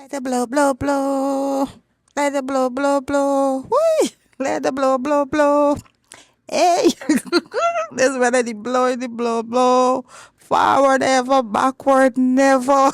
Let the blow, blow, blow. Let the blow, blow, blow. Whee! Let the blow, blow, blow. Hey! This is when the blow, blow. Forward ever, backward never.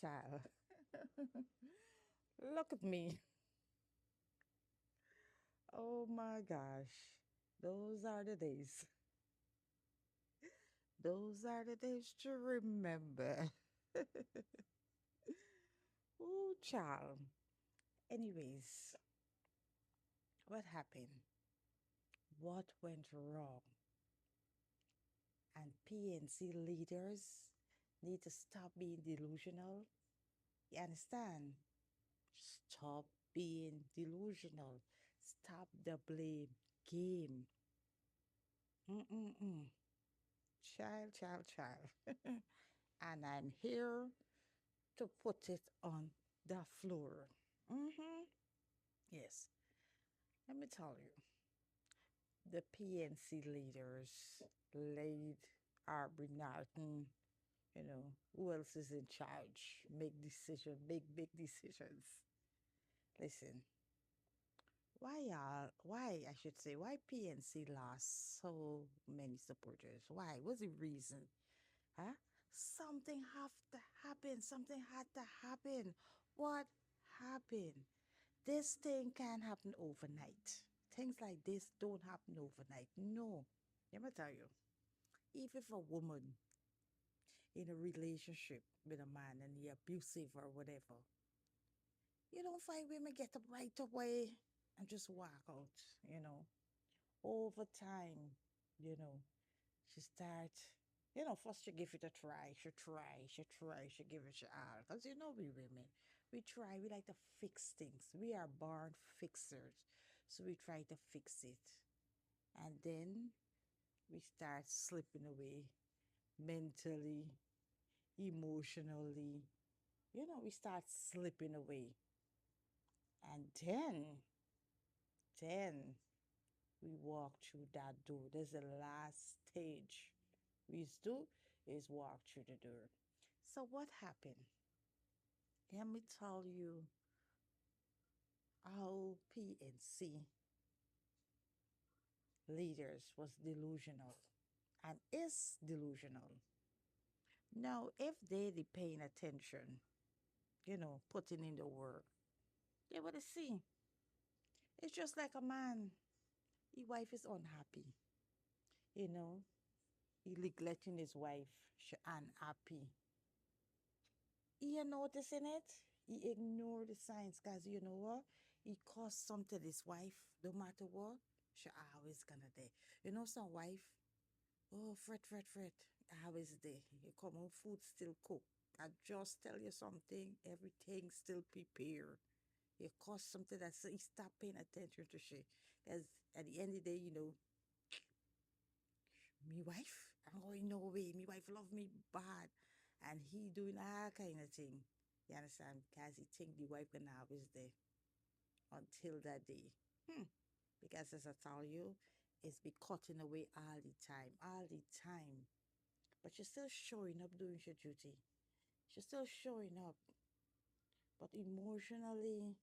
Child. Look at me. Oh my gosh. Those are the days. Those are the days to remember. Oh, child. Anyways, what happened? What went wrong? And PNC leaders need to stop being delusional. You understand? Stop being delusional. Stop the blame game. Mm-mm-mm. Child, child, child. And I'm here to put it on the floor. Mm-hmm. Yes. Let me tell you, the PNC leaders laid Aubrey Norton, who else is in charge? Make decisions, make big decisions. Listen, why I should say, why PNC lost so many supporters? Why? What's the reason? Huh? Something have to happen. Something had to happen. What happened? This thing can't happen overnight. Things like this don't happen overnight. No. Let me tell you, even if a woman in a relationship with a man and he abusive or whatever, you don't find women get up right away and just walk out, you know. Over time, you know, she start, first she give it a try. She give it a all. Because we women, we try, we like to fix things. We are born fixers. So we try to fix it. And then we start slipping away mentally, emotionally. We start slipping away. And then we walk through that door. There's the last stage we do is walk through the door. So what happened? Let me tell you how PNC leaders was delusional and is delusional. Now, if they paying attention, putting in the work, they would see. It's just like a man. His wife is unhappy, you know. He neglecting his wife. She unhappy. He noticing it. He ignore the signs because you know what? He caused something to his wife. No matter what, she always gonna there. Some wife. Oh, fret. Always there. You come home, food still cook. I just tell you something. Everything still prepare. You cause something that he stop paying attention to shit. Because at the end of the day, me wife, I'm going no way. Me wife love me bad. And he doing all kind of thing. You understand? Because he think the wife gonna always there until that day. Hmm. Because as I tell you, it's be cutting away all the time. But she's still showing up doing her duty. She's still showing up. But emotionally,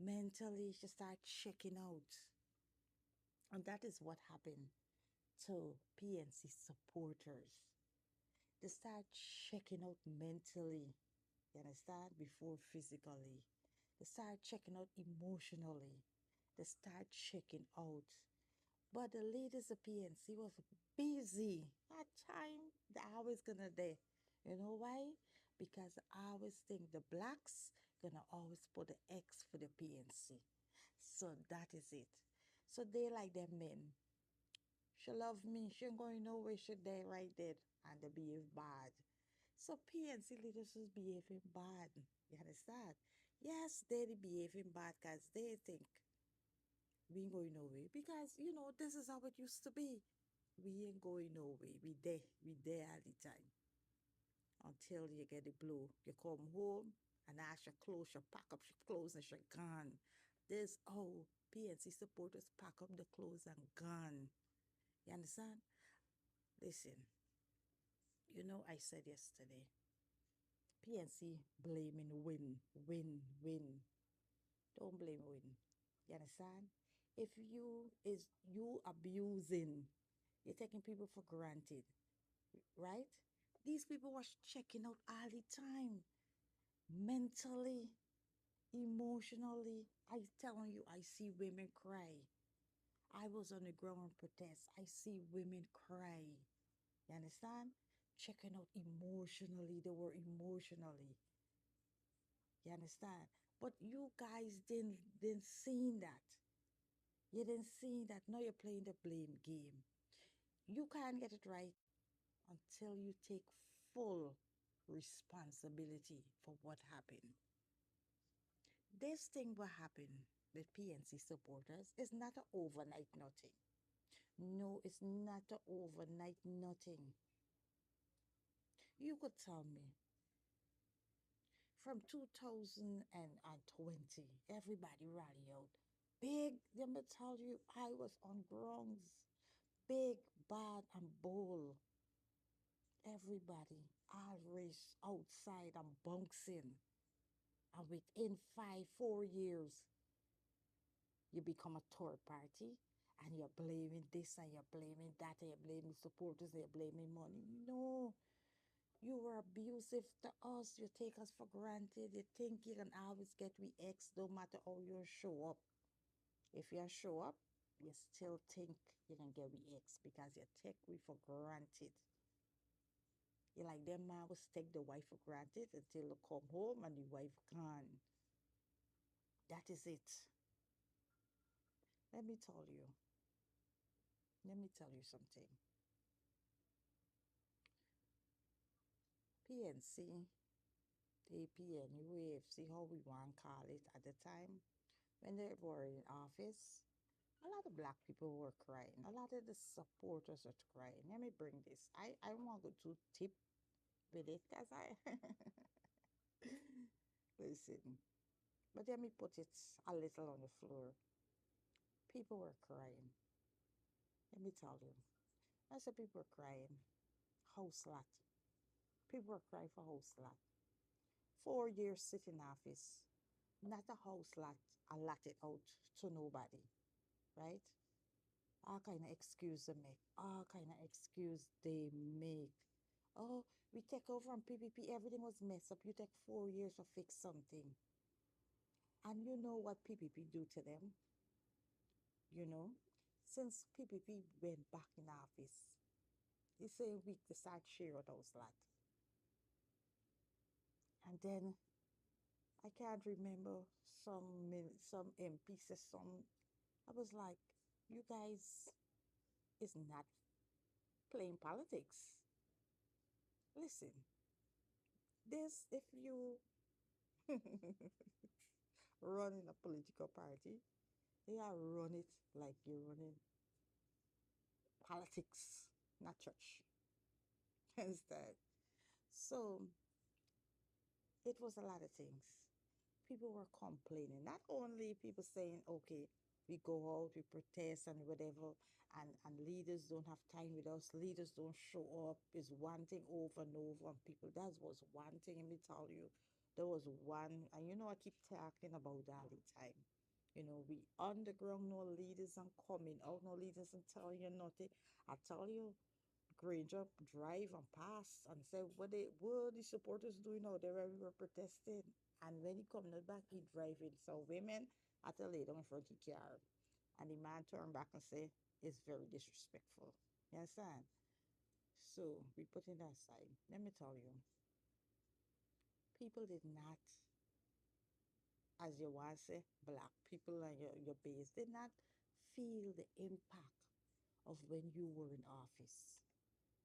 mentally, she start checking out. And that is what happened to PNC supporters. They start checking out mentally, you understand, before physically. They start checking out emotionally. They start checking out. But the leaders of PNC was busy. That time, they always gonna there. You know why? Because I always think the blacks gonna always put the X for the PNC. So that is it. So they like them men. She love me. She ain't going nowhere. She there right there. And they behave bad. So PNC leaders is behaving bad. You understand? Yes, they behaving bad because they think we ain't going nowhere. Because, this is how it used to be. We ain't going nowhere. We there all the time. Until you get the blow. You come home and ask your clothes, you pack up your clothes and you're gone. This, oh, PNC supporters pack up the clothes and gone. You understand? Listen, I said yesterday, PNC blaming win. Don't blame win. You understand? If you abusing, you're taking people for granted, right? These people was checking out all the time, mentally, emotionally. I telling you, I see women cry. I was on the ground and protest. I see women cry. You understand? Checking out emotionally. They were emotionally. You understand? But you guys didn't see that. You didn't see that. Now you're playing the blame game. You can't get it right until you take full responsibility for what happened. This thing will happen with PNC supporters is not an overnight nothing. No, it's not an overnight nothing. You could tell me from 2020, everybody rally out. Big, let me tell you, I was on grounds. Big, bad, and bold. Everybody, all race outside and bouncing. And within 4 years, you become a third party and you're blaming this and you're blaming that and you're blaming supporters and you're blaming money. No, you were abusive to us. You take us for granted. You think you can always get we X no matter how you show up. If you show up, you still think you can get we X because you take we for granted. You like them man was take the wife for granted until they come home and the wife gone. That is it. Let me tell you. Let me tell you something. PNC, APN, UAFC, how we want to call it at the time, when they were in office, a lot of black people were crying. A lot of the supporters were crying. Let me bring this. I don't want to go too deep with it because I listen. But let me put it a little on the floor. People were crying. Let me tell you. I said people were crying. House lot. People were crying for house lot. 4 years sit in office. Not a house lot allotted out to nobody. Right? All kind of excuse they make. All kind of excuse they make. Oh, we take over from PPP. Everything was messed up. You take 4 years to fix something. And you know what PPP do to them? You know? Since PPP went back in office, the same week they start share out house lot. And then I can't remember some MP said some. I was like, you guys is not playing politics. Listen, this if you run in a political party, they are run it like you're running politics, not church. Understand? So it was a lot of things. People were complaining. Not only people saying, okay, we go out, we protest and whatever, and leaders don't have time with us, leaders don't show up, is one thing over and over, and people, that was one thing, let me tell you. There was one, and I keep talking about that all the time. We underground, no leaders and coming out, no leaders and telling you nothing. I tell you, Granger drive and pass and say what the supporters doing out there where we were protesting. And when he coming out back, he driving. So women had to lay down in front of the car. And the man turned back and say, it's very disrespectful. You understand? So we put it aside. Let me tell you, people did not, as you want to say, black people and your base did not feel the impact of when you were in office.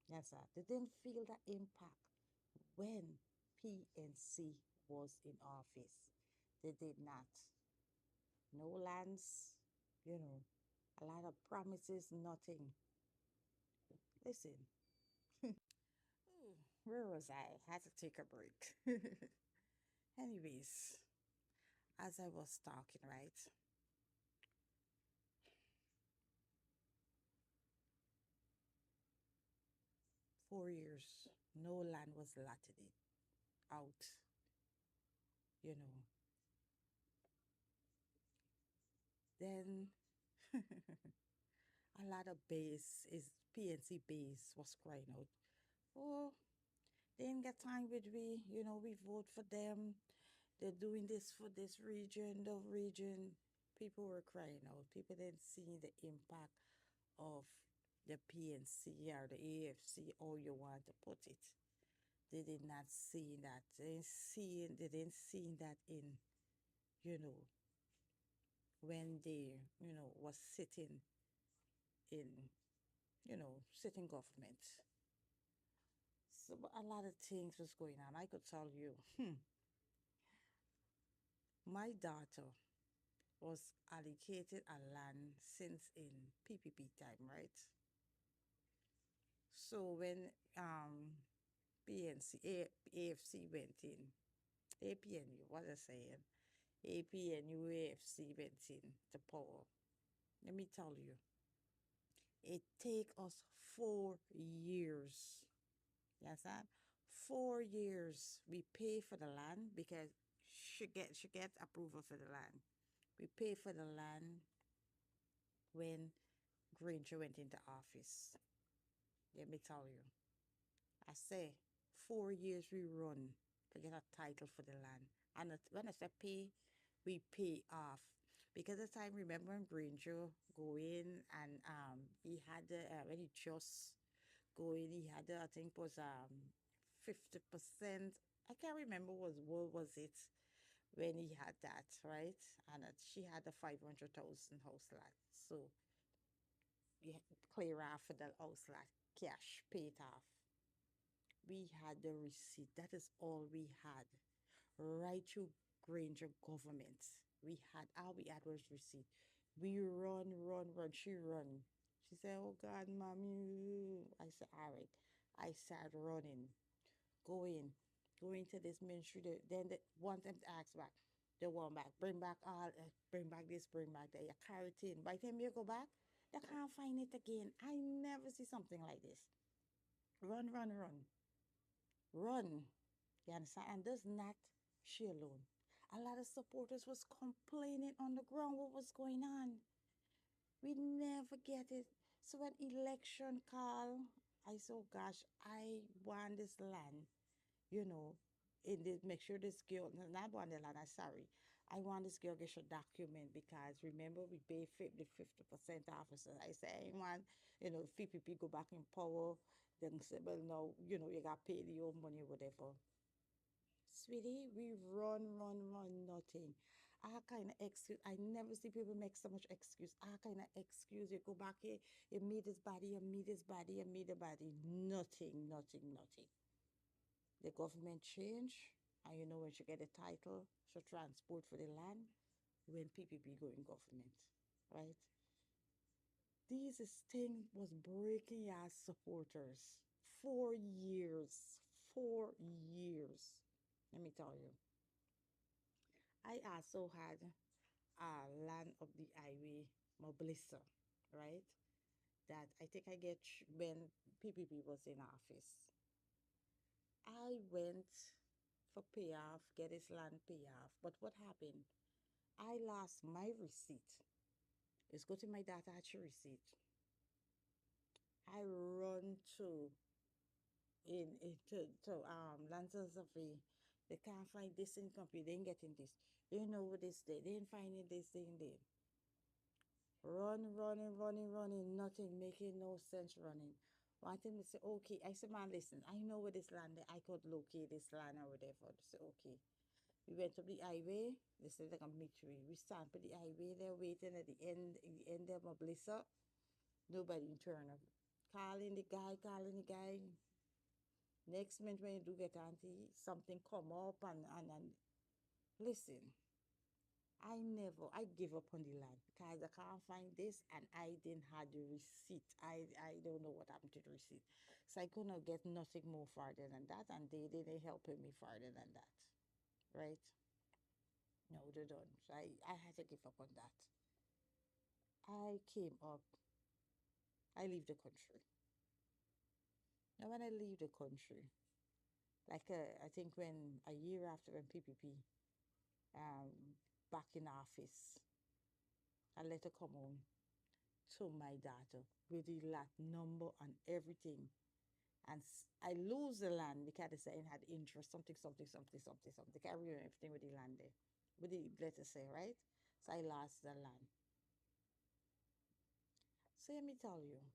Yes, sir. They didn't feel the impact when PNC was in office. They did not. No lands, you know, a lot of promises, nothing. Listen, ooh, where was I? Had to take a break. Anyways, as I was talking, right? 4 years, no land was allotted it out, you know. Then a lot of base is PNC base was crying out, oh, they didn't get time with we, we vote for them. They're doing this for this region, the region. People were crying out. People didn't see the impact of the PNC or the AFC, or you want to put it. They did not see that. They didn't see that in, you know, when they, was sitting in, sitting government. So a lot of things was going on. I could tell you, my daughter was allocated a land since in PPP time, right? So when PNC, AFC went in, APNU, what I saying? APNU, AFC went in to power. Let me tell you, it take us 4 years. You understand? 4 years we pay for the land because she get approval for the land. We pay for the land when Granger went into office. Let me tell you. I say 4 years we run to get a title for the land. And when I say pay, we pay off. Because at the time, remember when Granger go in and he had when he just go in, he had I think was 50%. I can't remember what was it when he had that, right? And she had a 500,000 house lot. So we clear off for the house lot, cash, pay it off. We had the receipt. That is all we had. Right through Granger government. All we had was receipt. We run, run, run. She run. She said, oh God, mommy. I said, all right. I started running, going, going to this ministry. Then they want them to ask back. They want back, bring back this, bring back that. You carry it in. By the time you go back, they can't find it again. I never see something like this. Run, run, run. Run. You understand? And that's not she alone. A lot of supporters was complaining on the ground what was going on. We never get it. So when election call, I said, oh gosh, I want this land, you know, in this, make sure this girl, no, not want the land, I'm sorry. I want this girl get your document because remember we pay 50% officers. I say, I want, PPP go back in power. Then say, well, no, you got paid your money, whatever. Sweetie, we run, run, run, nothing. I kind of excuse. I never see people make so much excuse. I kind of excuse. You go back here, you meet this body, you meet this body, you meet the body. Nothing, nothing, nothing. The government change, and when she get a title, she transport for the land when PPP go in government, right? These thing was breaking our supporters. 4 years, 4 years. Let me tell you. I also had land of the highway Moblissa, right? That I think I get when PPP was in office. I went for payoff, get his land payoff. But what happened? I lost my receipt. Let's go to my data at your receipt. I run to Lanza Survey. They can't find this in computer. They ain't getting this. They don't know what this day. They ain't finding this thing there. Running, nothing, making no sense running. Wanting to say, okay. I said, man, listen, I know where this land is. I could locate this land or whatever. They say, okay. We went up the highway. They said they're gonna meet me. We stand by the highway there waiting at the end of my bliss up. Nobody turn up. Calling the guy. Next minute when you do get auntie, something come up and listen. I give up on the land because I can't find this and I didn't have the receipt. I don't know what happened to the receipt. So I couldn't get nothing more farther than that and they didn't help me farther than that. Right? No, they don't. So I had to give up on that. I came up, I leave the country. Now when I leave the country, I think when a year after when PPP um back in office, a letter come on to my daughter with the lot number and everything. And I lose the land because they say it had interest, something. I remember everything with the land there. With the letter say, right? So I lost the land. So let me tell you,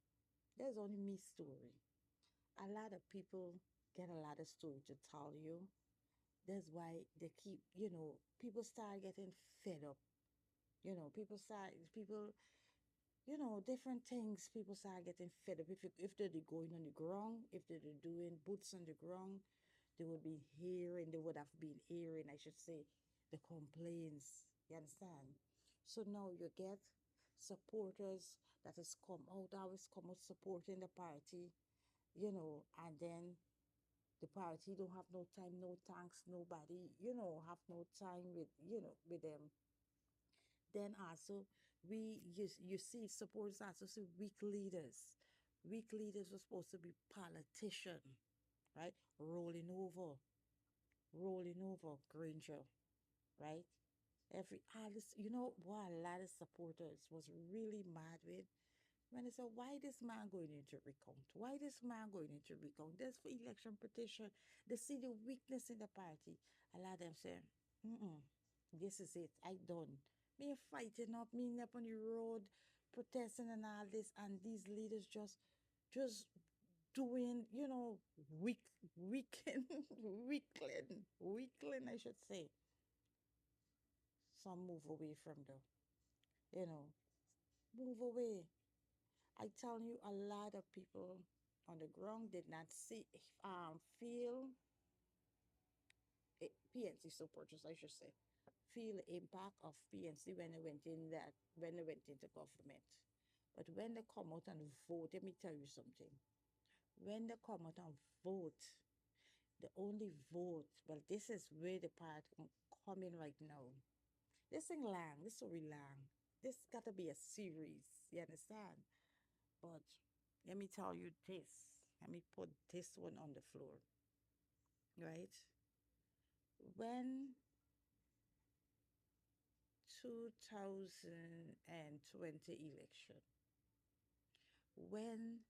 there's only me story. A lot of people get a lot of story to tell you. That's why they keep, people start getting fed up. Different things. People start getting fed up. If they're going on the ground, if they're doing boots on the ground, they would have been hearing, I should say, the complaints. You understand? So now you get supporters that has come out, always come out supporting the party, and then the party don't have no time, no thanks, nobody, have no time with them. Then also you see supporters also see weak leaders. Weak leaders were supposed to be politician, right? Rolling over Granger, right? Every artist, what a lot of supporters was really mad with when they said, why this man going into recount? Why this man going into recount? There's for election petition. They see the weakness in the party. A lot of them say, mm-mm, this is it. I done. Me fighting up, me up on the road, protesting and all this, and these leaders just doing, weakling, I should say. Some move away from the, you know, move away. I tell you, a lot of people on the ground did not feel PNC supporters, I should say, feel the impact of PNC when they went into government. But when they come out and vote, let me tell you something. When they come out and vote, the only vote, well, this is where the part coming right now. This thing long, this story long. This gotta be a series, you understand? But let me tell you this. Let me put this one on the floor, right? When 2020 election, when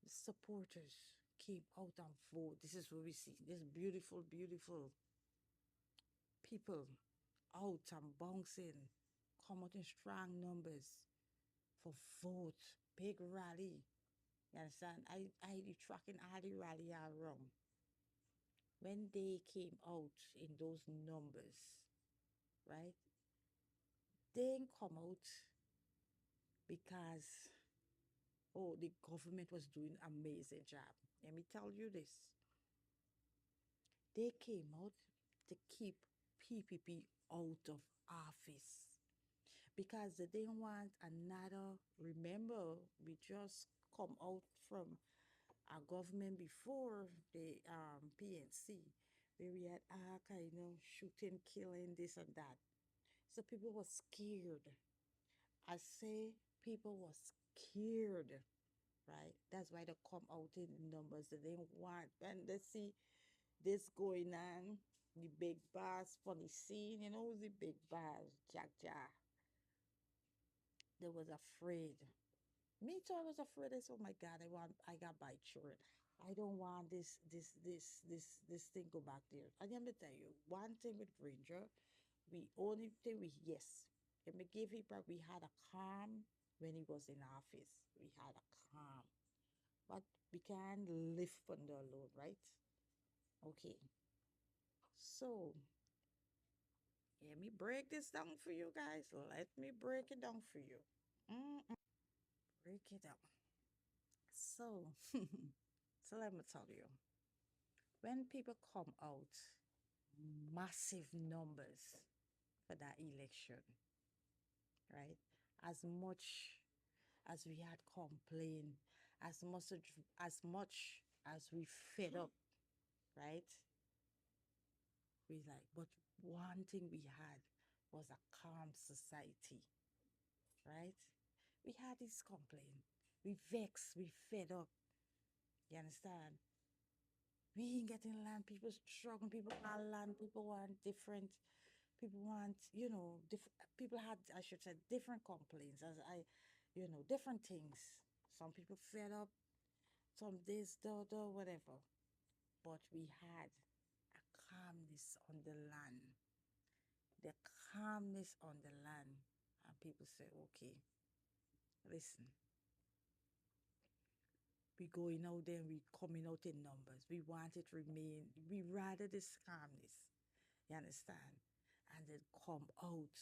supporters came out and vote, this is what we see. This beautiful people out and bouncing, come out in strong numbers for vote, big rally. You understand? I tracking all the rally around. When they came out in those numbers, right? They didn't come out because the government was doing amazing job. Let me tell you this. They came out to keep PPP out of office because they didn't want another. Remember, we just come out from our government before the PNC, where we had all kind of shooting, killing, this and that. So people were scared. I say people were scared, right? That's why they come out in numbers that they want. When they see this going on, the big boss, funny scene, the big boss, Jack Jack. They was afraid. Me too. I was afraid. I said, "Oh my God, I got bite short. I don't want this thing go back there." And let me tell you, one thing with Granger, we only thing we yes, let me give him back. We had a calm when he was in office. We had a calm, but we can't live under alone, right? Okay, so let me break this down for you guys. Let me break it down for you. Break it down. So, so let me tell you, when people come out, massive numbers for that election, right? As much as we had complained, as much as we fed up, right? We like, but one thing we had was a calm society, right? We had this complaint. We vexed, we fed up. You understand? We ain't getting land. People struggling. People want land. People want different. People want, people had, I should say, different complaints. Different things. Some people fed up. Some this, whatever. But we had a calmness on the land. The calmness on the land. And people say, okay, listen, we going out there and we coming out in numbers. We want it to remain. We rather this calmness. You understand? And then come out.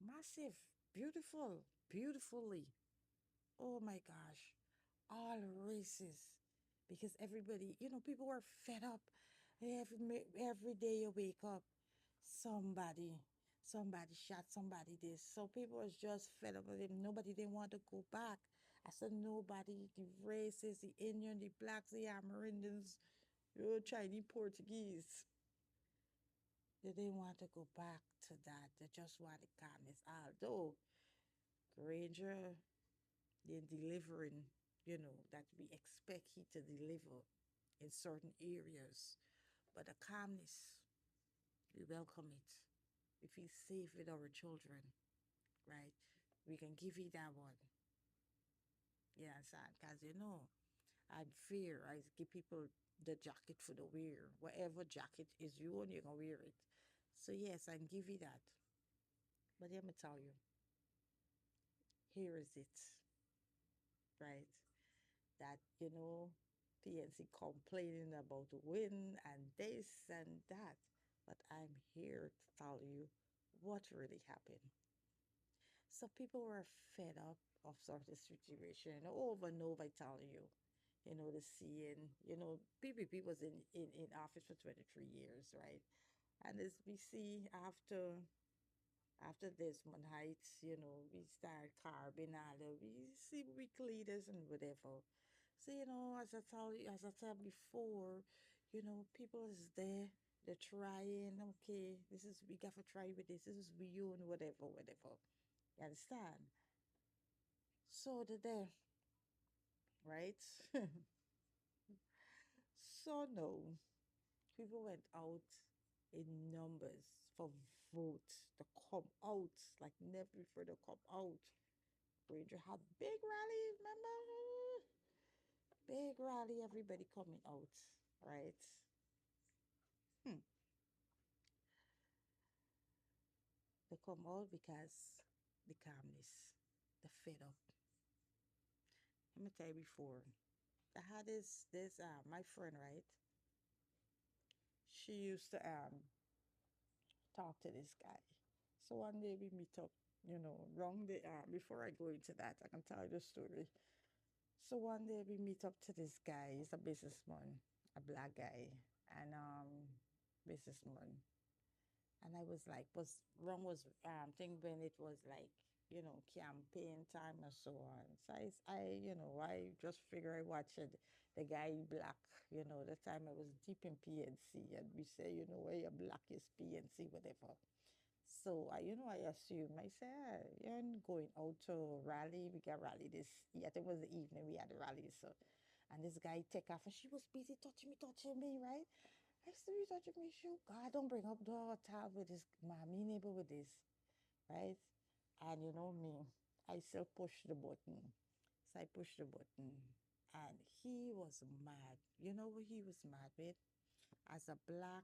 Massive. Beautiful. Beautifully. Oh my gosh. All races. Because everybody, people were fed up. Every day you wake up, somebody, somebody shot somebody this. So people was just fed up with it. Nobody didn't want to go back. I said nobody, the races, the Indian, the blacks, the Americans, Chinese, Portuguese. They didn't want to go back to that. They just wanted calmness. Although Granger, they're delivering, that we expect he to deliver in certain areas. But the calmness, we welcome it. We feel safe with our children, right? We can give you that one. Yeah, sad. Because, I'm fair. I give people the jacket for the wear. Whatever jacket is you and you're going to wear it. So, yes, I can give you that. But let me tell you, here is it, right? That, PNC complaining about win and this and that. But I'm here to tell you what really happened. So people were fed up of sort of situation over and over, I tell you. The seeing, PPP was in office for 23 years, right? And as we see after Desmond Heights, we start carving all we see weak leaders and whatever. So, as I said before, people is there, they're trying, okay, this is, we got to try with this is we you and whatever, whatever. You understand? So they're there, right? So no, people went out in numbers for vote to come out, like never before to come out. Ranger had big rally, remember? Big rally, everybody coming out, right? Hmm. They come out because the calmness, the fed up. Let me tell you before. I had this my friend, right? She used to talk to this guy. So one day we meet up, wrong day before I go into that, I can tell you the story. So one day we meet up to this guy, he's a businessman, a black guy, and businessman. And I was like, was wrong was thing when it was like, campaign time and so on. So I just figure I watched it, the guy black, the time I was deep in PNC and we say, where your black is PNC, whatever. So I assume I said, you're going out to rally. We got rally this. Yeah, I think it was the evening we had a rally. So, and this guy take off, and she was busy touching me, right? I still be touching me. She, God, don't bring up the tab with this, my neighbor with this, right? And you know me, I still push the button. So I pushed the button and he was mad. You know what he was mad with? As a black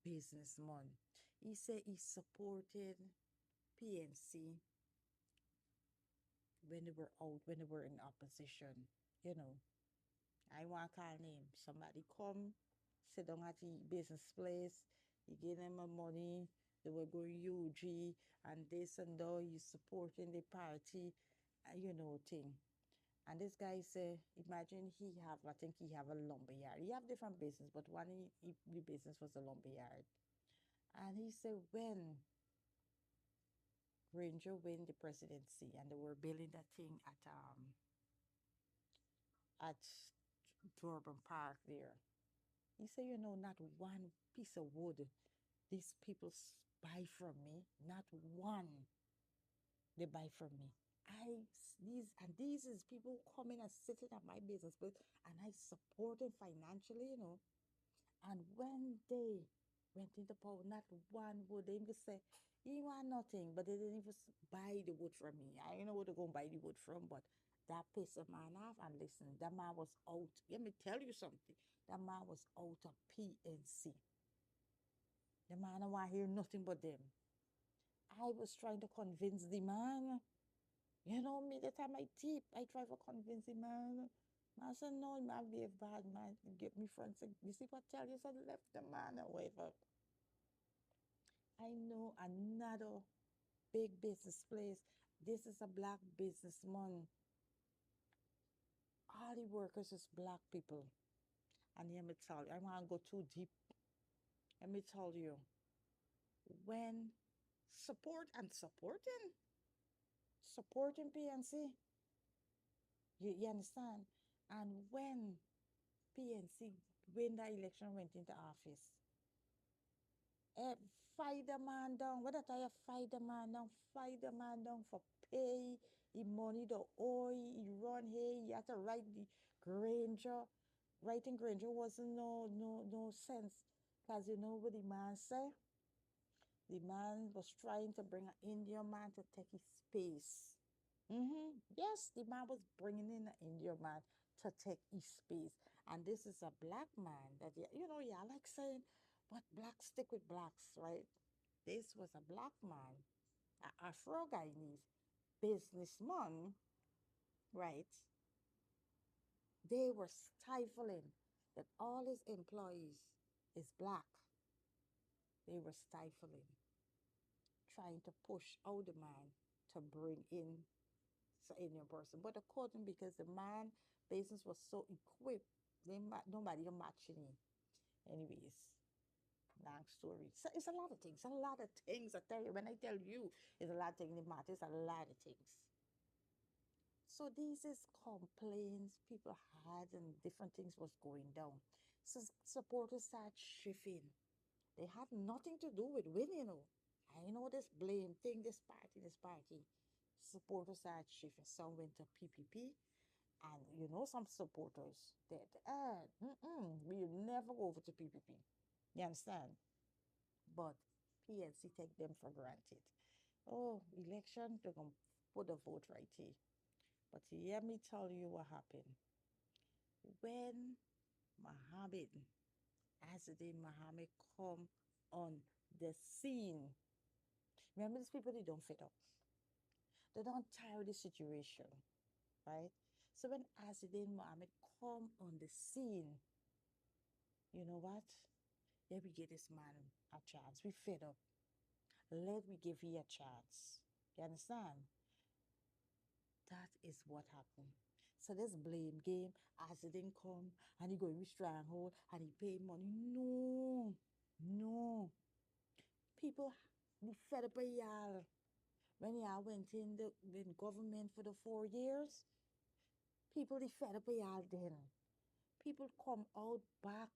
businessman, he said he supported PNC when they were out, when they were in opposition. You know, I want to call name. Somebody come, sit down at the business place, you give them a money, they were going UG and this and that, you supporting the party, you know, thing. And this guy say, imagine he have, I think he have a lumber yard. He have different business, but one the business was a lumber yard. And he said when Granger win the presidency and they were building that thing at Durban Park there. He said, you know, not one piece of wood these people buy from me, not one they buy from me. These is people coming and sitting at my business place and I support them financially, you know. And when they went into power, not one would they even say, you want nothing, but they didn't even buy the wood from me. I don't know where to go and buy the wood from, but that pissed a man off. And listen, that man was out. Let me tell you something. That man was out of PNC. The man don't want to hear nothing but them. I was trying to convince the man. You know me, the time I tip, I try to convince the man. Man said, no, man, be a bad man. Get me friends. You see what I tell you? So I left the man or whatever. I know another big business place. This is a black businessman. All the workers is black people. And let me tell you, I want to go too deep. Let me tell you, when supporting PNC, you understand? And when PNC, when the election went into office, eh, fight the man down. What I fight the man down, fight the man down for pay, the money, the oil, he run here, he had to write the Granger. Writing Granger wasn't no sense. Because you know what the man said? The man was trying to bring an Indian man to take his space. Yes, the man was bringing in an Indian man to take his space. And this is a black man that, you know, yeah, I like saying, but blacks stick with blacks, right? This was a black man, an Afro Guyanese businessman, right? They were stifling that all his employees is black. They were stifling, trying to push out the man to bring in an Indian person. But according because the man business was so equipped, nobody matching him. Anyways, long story. So it's a lot of things. A lot of things. I tell you, when I tell you, it's a lot of things that matters. A lot of things. So these is complaints people had and different things was going down. So supporters start shifting. They had nothing to do with winning, you know. I know this blame thing, this party, this party. Supporters start shifting. Some went to PPP, and you know some supporters that we never go over to PPP. You understand? But PNC take them for granted. Oh, election, they're gonna put the vote right here. But let me tell you what happened. When Mohammed, Azadin Mohammed come on the scene, remember these people, they don't fit up. They don't tire the situation, right? So when Azadin Mohammed come on the scene, you know what? Let me give this man a chance. We fed up. Let me give you a chance. You understand? That is what happened. So this blame game, as it didn't come, and he go with stronghold, and he pay money. No, no. People be fed up with y'all. When y'all went in government for the 4 years, people be fed up with y'all then. People come out back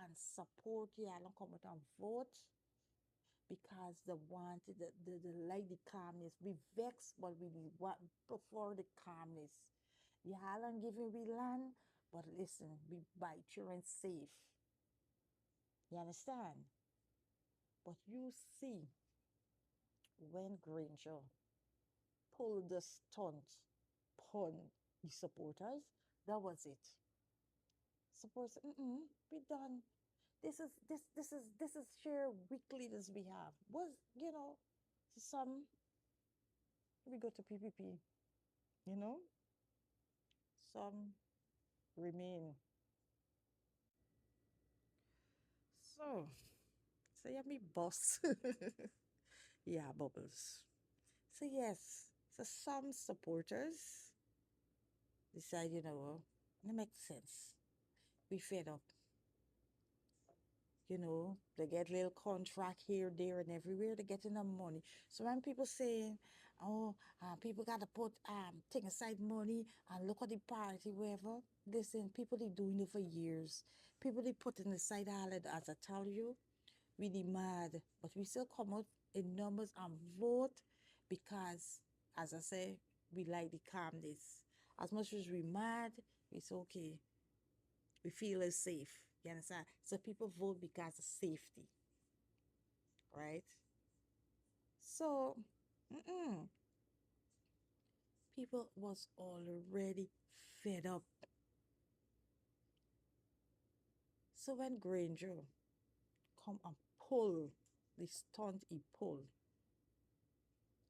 and support y'all and come out and vote because they wanted the like the calmness. We vex, but we want prefer the calmness. Y'all are giving we land, but listen, we buy children safe. You understand? But you see, when Granger pulled the stunt pun, The supporters, that was it. Supporters, we done. This is sheer weakliness we have. Was some we go to PPP, you know, some remain. So, so yeah, me boss. Yeah, bubbles. So yes, so some supporters decide, it makes sense. We fed up, they get little contract here, there, and everywhere. They're getting the money. So when people saying, "Oh, people gotta put take aside money and look at the party, wherever," listen, people they doing it for years. People they putting aside all that, as I tell you, really mad, but we still come out in numbers and vote because, as I say, we like the calmness. As much as we mad, it's okay. We feel it's safe. You understand? So people vote because of safety, right? So, people was already fed up. So when Granger come and pull the stunt he pulled,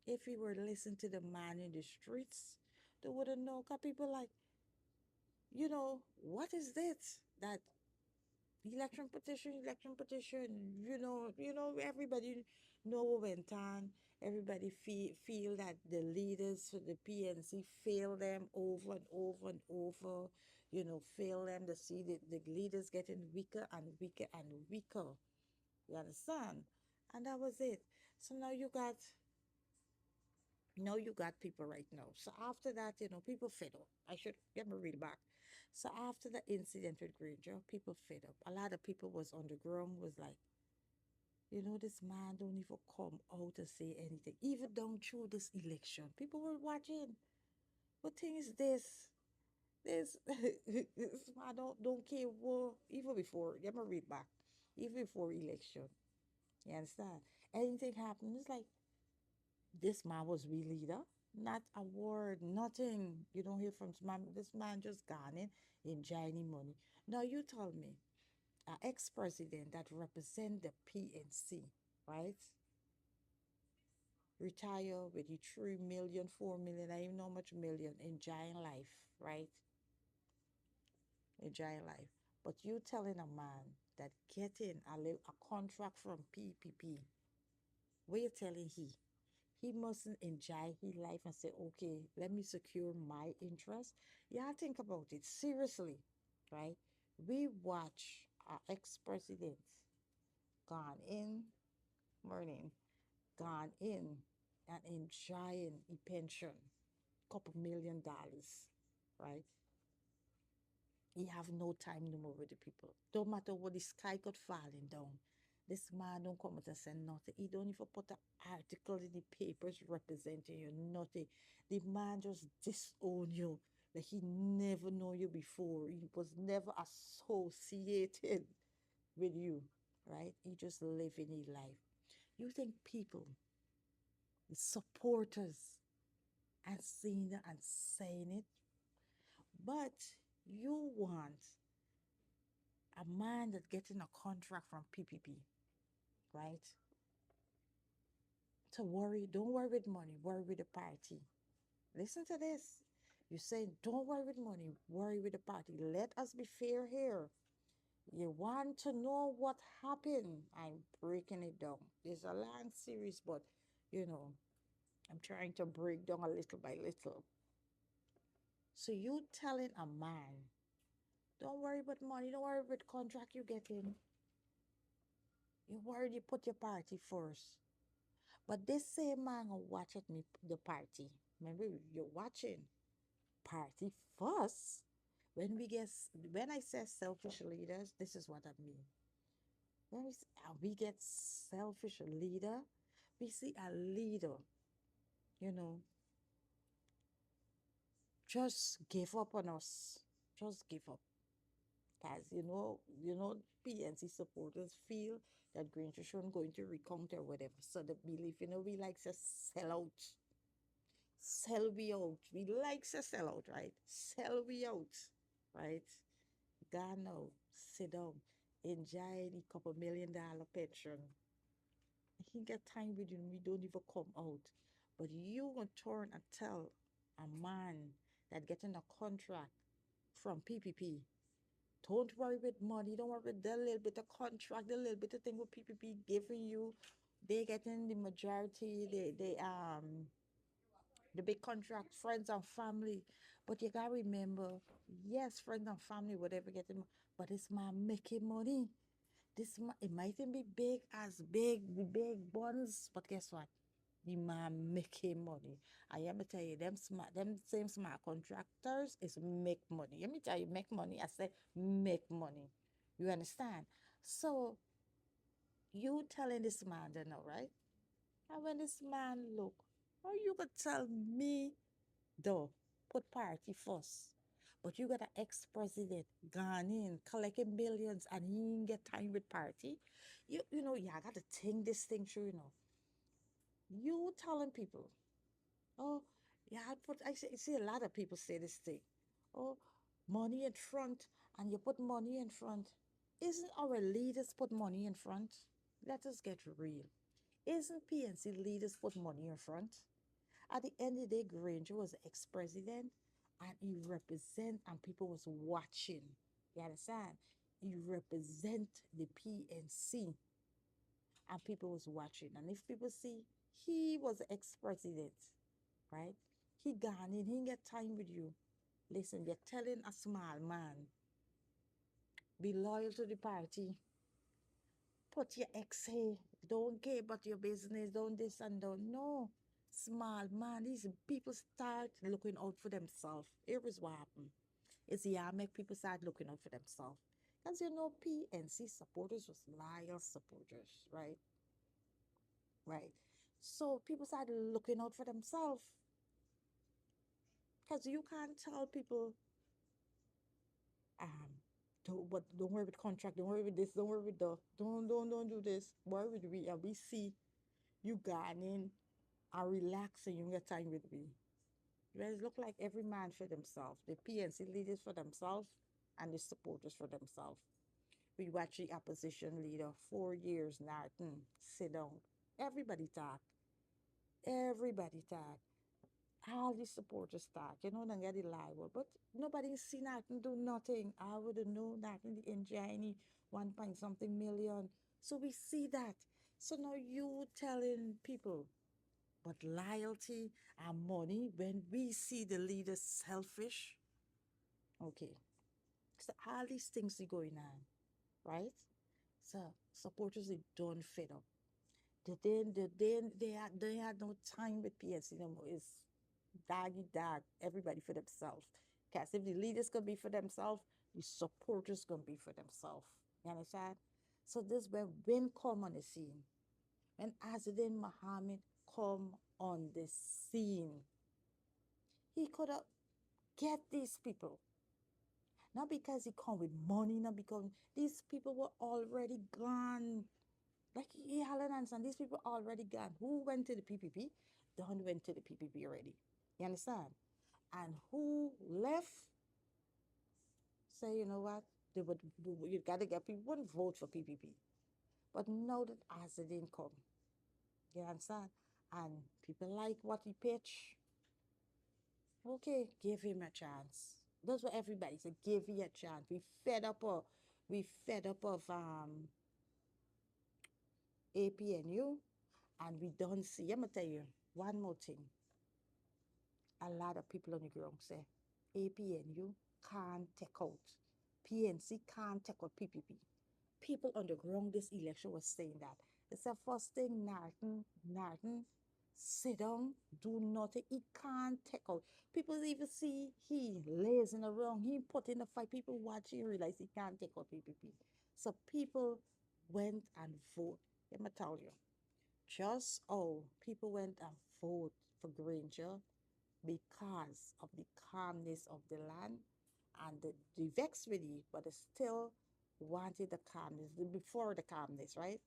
if we were to listen to the man in the streets, they wouldn't know. Cause people like, what is this? That election petition, everybody know what went on. Everybody feel that the leaders for the PNC fail them over and over and over, fail them to see the leaders getting weaker and weaker and weaker. You understand? And that was it. So now you got people right now. So after that, people fed up. I should get my read back. So after the incident with Granger, people fed up. A lot of people was on the ground was like, this man don't even come out to say anything. Even down through this election, people were watching. What thing is this? This this man don't care what even before. Get my read back. Even before election. You understand? Anything happened, it's like this man was we leader. Not a word, nothing. You don't hear from this man just gone in enjoying money. Now you tell me, an ex-president that represent the PNC, right? Retire with the 3 million, 4 million, I even know how much million, enjoying life, right? Enjoying life. But you telling a man that getting a contract from PPP, what you telling he mustn't enjoy his life and say, okay, let me secure my interest. Yeah, think about it seriously, right? We watch our ex-president gone in, morning, gone in and enjoying a pension, couple $1 million, right? He have no time no more with the people. Don't matter what the sky could falling down. This man don't come out and say nothing. He don't even put an article in the papers representing you, nothing. The man just disown you. Like he never know you before. He was never associated with you, right? He just living his life. You think people, the supporters, and seeing it and saying it, but you want a man that getting a contract from PPP, right? To worry, don't worry with money, worry with the party. Listen to this. You say, don't worry with money, worry with the party. Let us be fair here. You want to know what happened? I'm breaking it down. It's a long series, but you know, I'm trying to break down a little by little. So you telling a man, don't worry about money, don't worry about contract you getting. You worry you put your party first. But this same man who watch at me the party. Remember, you're watching party first. When I say selfish leaders, this is what I mean. We get selfish leader, we see a leader, you know, just give up on us. Just give up. Guys, PNC supporters feel that Granger shouldn't going to recount or whatever. So they believe, we like to sell out. Sell we out. We like to sell out, right? Sell we out, right? God now, sit down, enjoy the couple $1 million pension. He get time with you, we don't even come out. But you gonna turn and tell a man that getting a contract from PPP, don't worry with money, don't worry with the little bit of contract, the little bit of thing what PPP giving you. They getting the majority, the big contract, friends and family. But you gotta remember, yes, friends and family, whatever getting, but this man making money. This man, it mightn't be big as big, the big ones, but guess what? The man making money. I am tell you, them same smart contractors is make money. Let me tell you, make money. I say make money. You understand? So you telling this man, they know, right? And when this man look, how you gonna tell me though, put party first. But you got an ex-president gone in, collecting millions, and he ain't get time with party. You know, yeah, I got to think this thing through, you know. You telling people, oh, yeah, I see a lot of people say this thing. Oh, money in front, and you put money in front. Isn't our leaders put money in front? Let us get real. Isn't PNC leaders put money in front? At the end of the day, Granger was ex-president and he represent and people was watching. You understand? He represent the PNC and people was watching. And if people see he was ex-president, right? He gone in, he ain't get time with you. Listen, you're telling a small man, be loyal to the party. Put your ex here. Don't care about your business. Don't this and don't. No. Small man, these people start looking out for themselves. Here is what happened. It's yeah, make people start looking out for themselves. Because you know, PNC supporters was loyal supporters, right? Right. So people started looking out for themselves. Because you can't tell people, um, don't worry with contract, don't worry with this, don't worry with the don't do this. Worry with we and we see you gone in and relax and you get time with me. It look like every man for themselves. The PNC leaders for themselves and the supporters for themselves. We watch the opposition leader 4 years, Norton, sit down. Everybody talk. Everybody talk. All the supporters talk. You know, they get the liable. But nobody see Norton do nothing. I wouldn't know Norton the engineer 1 point something million. So we see that. So now you telling people, but loyalty and money, when we see the leaders selfish, okay. So all these things are going on, right? So supporters they don't fed up. They had no time with PSC no more. It's doggy dog, everybody for themselves. Because if the leaders gonna be for themselves, the supporters gonna be for themselves. You understand? So this when come on the scene. When Azadin Muhammad come on the scene, he could have get these people. Not because he come with money, not because these people were already gone. Like Helen Hanson, these people already gone. Who went to the PPP? Don went to the PPP already. You understand? And who left? Say, you know what? They would, you gotta get people wouldn't vote for PPP. But know that as it didn't come. You understand? And people like what he pitched. Okay, give him a chance. That's what everybody said. Give you a chance. We fed up of APNU, and we don't see. I'm gonna tell you one more thing. A lot of people on the ground say APNU can't take out. PNC can't take out PPP. People on the ground this election was saying that. It's the first thing Norton, sit down, do nothing. He can't take out. People even see he lays in the wrong. He put in the fight. People watching realize he can't take out PPP. So people went and vote. Let me tell you, just people went and vote for Granger because of the calmness of the land and the vex with it, but they still wanted the calmness before the calmness, right?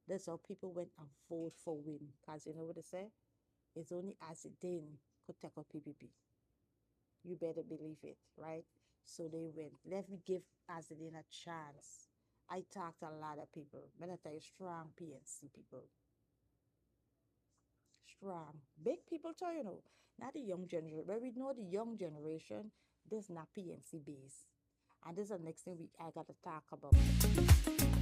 That's how people went and vote for win. Because you know what they say? It's only as it did. could take a PPP. You better believe it, right? So they went. Let me give Azadine a chance. I talked to a lot of people. But I tell you, strong PNC people. Strong. Big people too, you know. Not the young generation. But we know the young generation, this not PNC base. And this is the next thing I gotta talk about.